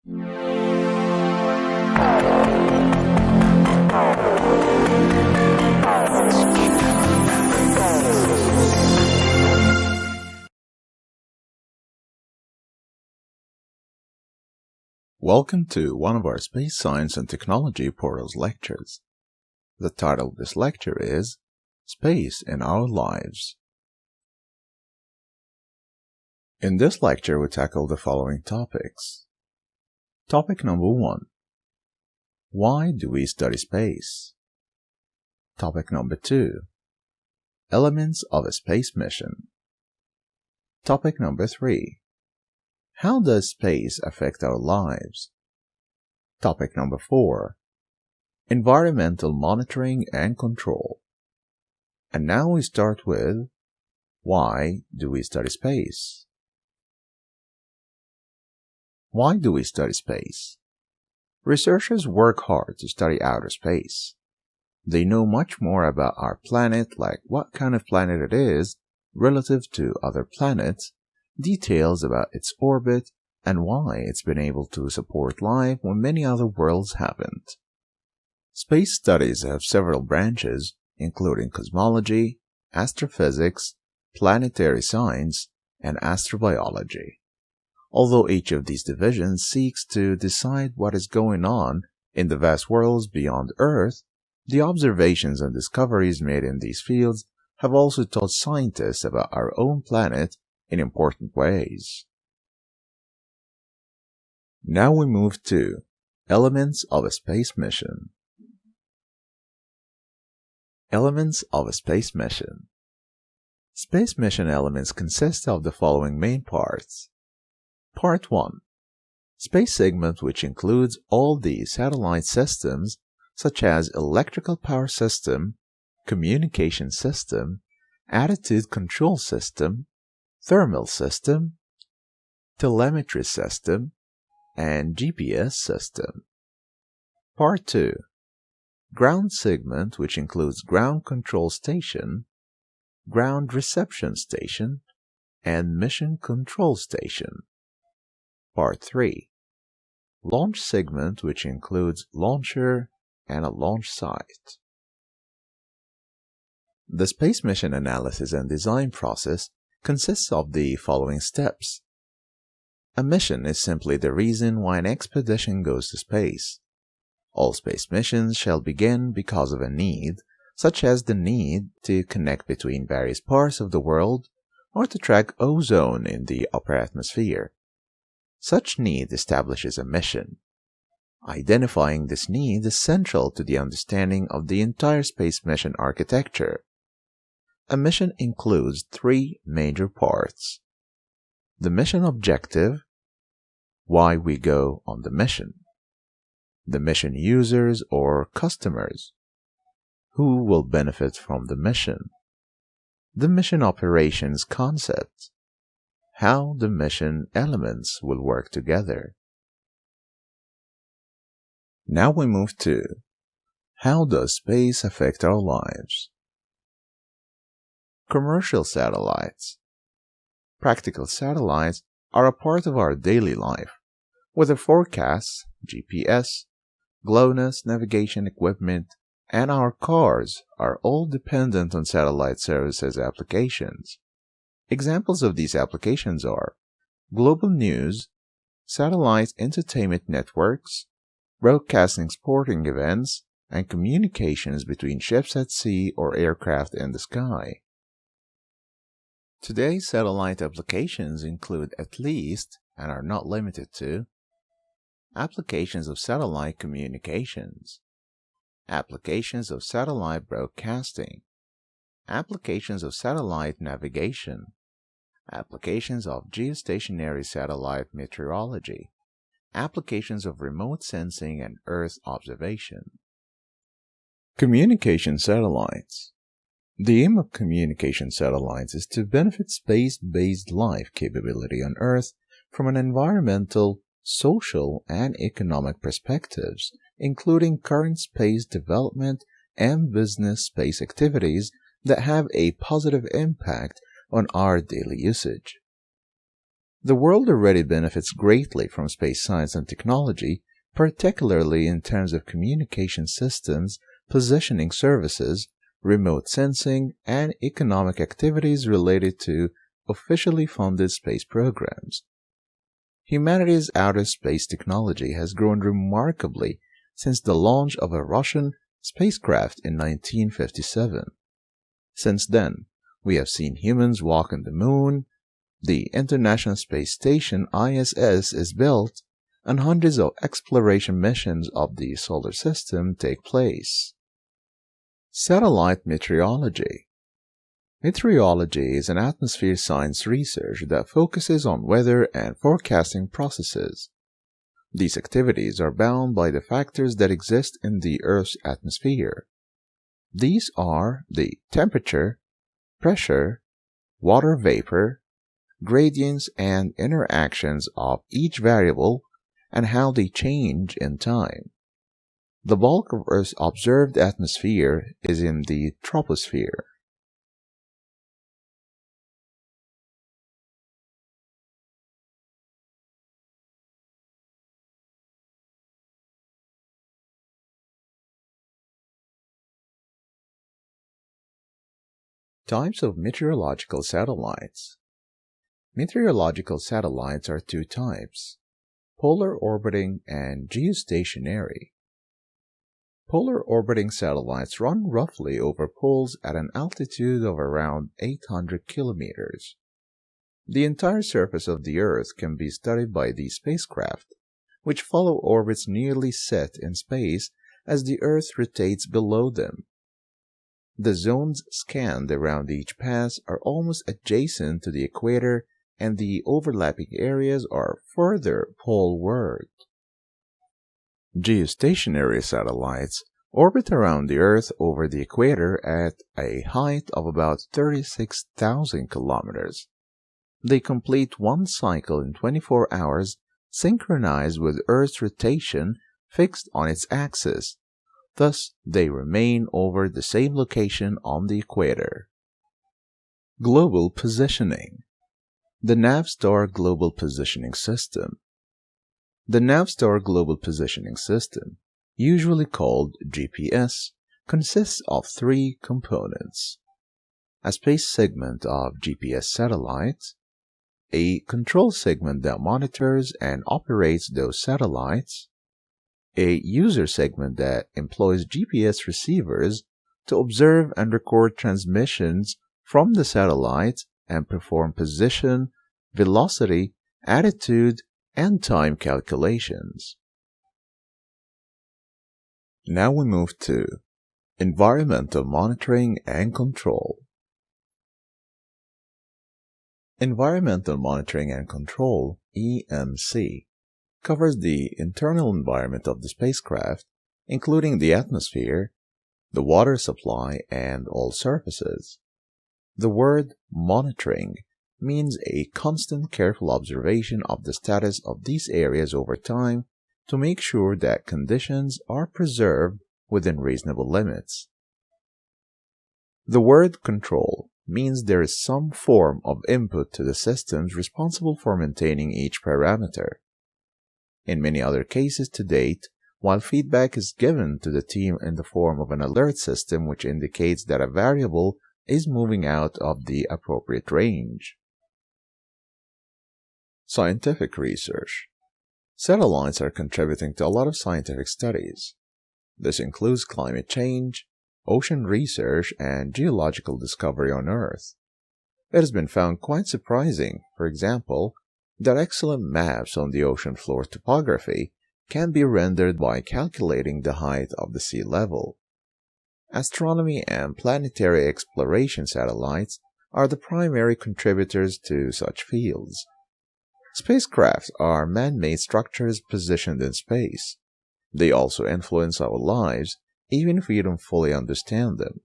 Welcome to one of our Space Science and Technology Portals lectures. The title of this lecture is Space in Our Lives. In this lecture, we tackle the following topics. Topic number 1. Why do we study space? Topic number 2. Elements of a space mission. Topic number 3. How does space affect our lives? Topic number 4. Environmental monitoring and control. And now we start with, why do we study space? Why do we study space? Researchers work hard to study outer space. They know much more about our planet, like what kind of planet it is relative to other planets, details about its orbit, and why it's been able to support life when many other worlds haven't. Space studies have several branches, including cosmology, astrophysics, planetary science, and astrobiology. Although each of these divisions seeks to decide what is going on in the vast worlds beyond Earth, the observations and discoveries made in these fields have also taught scientists about our own planet in important ways. Now we move to elements of a space mission. Elements of a space mission. Space mission elements consist of the following main parts. Part 1. Space segment, which includes all the satellite systems such as electrical power system, communication system, attitude control system, thermal system, telemetry system, and GPS system. Part 2. Ground segment, which includes ground control station, ground reception station, and mission control station. Part 3. Launch segment, which includes launcher and a launch site. The space mission analysis and design process consists of the following steps. A mission is simply the reason why an expedition goes to space. All space missions shall begin because of a need, such as the need to connect between various parts of the world or to track ozone in the upper atmosphere. Such need establishes a mission. Identifying this need is central to the understanding of the entire space mission architecture. A mission includes 3 major parts. The mission objective, why we go on the mission. The mission users or customers, who will benefit from the mission. The mission operations concept, how the mission elements will work together. Now we move to, how does space affect our lives? Commercial satellites. Practical satellites are a part of our daily life, whether forecasts, GPS, GLONASS navigation equipment, and our cars are all dependent on satellite services applications. Examples of these applications are global news, satellite entertainment networks, broadcasting sporting events, and communications between ships at sea or aircraft in the sky. Today's satellite applications include at least, and are not limited to, applications of satellite communications, applications of satellite broadcasting, applications of satellite navigation, applications of geostationary satellite meteorology, applications of remote sensing and Earth observation. Communication satellites. The aim of communication satellites is to benefit space-based life capability on Earth from an environmental, social, and economic perspectives, including current space development and business space activities that have a positive impact on our daily usage. The world already benefits greatly from space science and technology, particularly in terms of communication systems, positioning services, remote sensing, and economic activities related to officially funded space programs. Humanity's outer space technology has grown remarkably since the launch of a Russian spacecraft in 1957. Since then, we have seen humans walk on the moon, the International Space Station ISS is built, and hundreds of exploration missions of the solar system take place. Satellite meteorology. Meteorology is an atmosphere science research that focuses on weather and forecasting processes. These activities are bound by the factors that exist in the Earth's atmosphere. These are the temperature, pressure, water vapor, gradients, and interactions of each variable and how they change in time. The bulk of Earth's observed atmosphere is in the troposphere. Types of meteorological satellites. Meteorological satellites are two types: polar orbiting and geostationary. Polar orbiting satellites run roughly over poles at an altitude of around 800 kilometers. The entire surface of the Earth can be studied by these spacecraft, which follow orbits nearly set in space as the Earth rotates below them. The zones scanned around each pass are almost adjacent to the equator, and the overlapping areas are further poleward. Geostationary satellites orbit around the Earth over the equator at a height of about 36,000 kilometers. They complete one cycle in 24 hours, synchronized with Earth's rotation fixed on its axis. Thus, they remain over the same location on the equator. Global positioning. The Navstar Global Positioning System. The Navstar Global Positioning System, usually called GPS, consists of three components: a space segment of GPS satellites, a control segment that monitors and operates those satellites, a user segment that employs GPS receivers to observe and record transmissions from the satellites and perform position, velocity, attitude, and time calculations. Now we move to environmental monitoring and control. Environmental monitoring and control, EMC, covers the internal environment of the spacecraft, including the atmosphere, the water supply, and all surfaces. The word monitoring means a constant, careful observation of the status of these areas over time to make sure that conditions are preserved within reasonable limits. The word control means there is some form of input to the systems responsible for maintaining each parameter. In many other cases to date, while feedback is given to the team in the form of an alert system which indicates that a variable is moving out of the appropriate range. Scientific research. Satellites are contributing to a lot of scientific studies. This includes climate change, ocean research, and geological discovery on Earth. It has been found quite surprising, for example, that excellent maps on the ocean floor topography can be rendered by calculating the height of the sea level. Astronomy and planetary exploration satellites are the primary contributors to such fields. Spacecraft are man-made structures positioned in space. They also influence our lives, even if we don't fully understand them.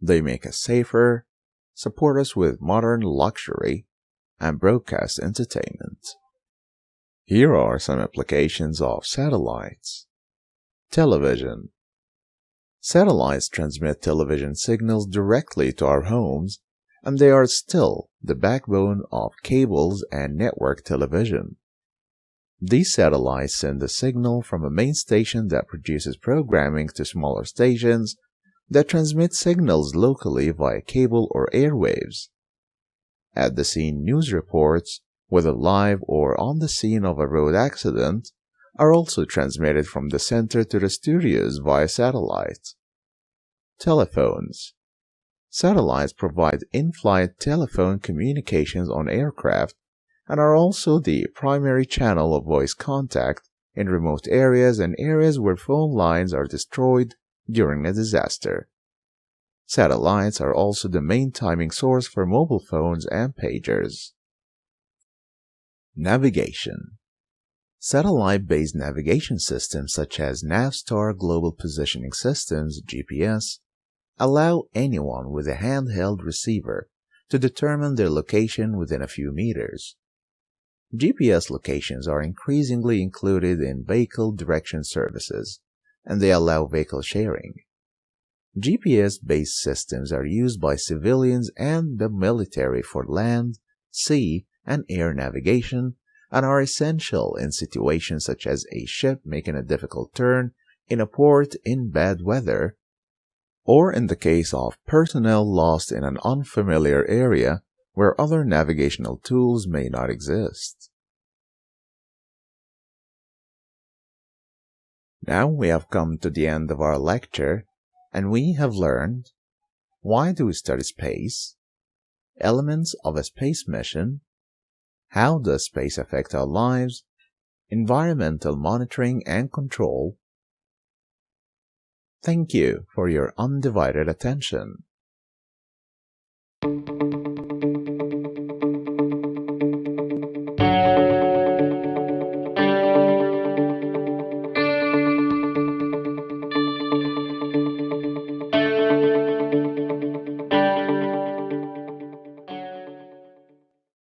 They make us safer, support us with modern luxury, and broadcast entertainment. Here are some applications of satellites. Television. Satellites transmit television signals directly to our homes, and they are still the backbone of cables and network television. These satellites send a signal from a main station that produces programming to smaller stations that transmit signals locally via cable or airwaves. At the scene news reports, whether live or on the scene of a road accident, are also transmitted from the center to the studios via satellite. Telephones. Satellites provide in-flight telephone communications on aircraft and are also the primary channel of voice contact in remote areas and areas where phone lines are destroyed during a disaster. Satellites are also the main timing source for mobile phones and pagers. Navigation. Satellite-based navigation systems such as Navstar Global Positioning Systems (GPS) allow anyone with a handheld receiver to determine their location within a few meters. GPS locations are increasingly included in vehicle direction services, and they allow vehicle sharing. GPS-based systems are used by civilians and the military for land, sea, and air navigation, and are essential in situations such as a ship making a difficult turn in a port in bad weather, or in the case of personnel lost in an unfamiliar area where other navigational tools may not exist. Now we have come to the end of our lecture, and we have learned: why do we study space? Elements of a space mission? How does space affect our lives? Environmental monitoring and control. Thank you for your undivided attention.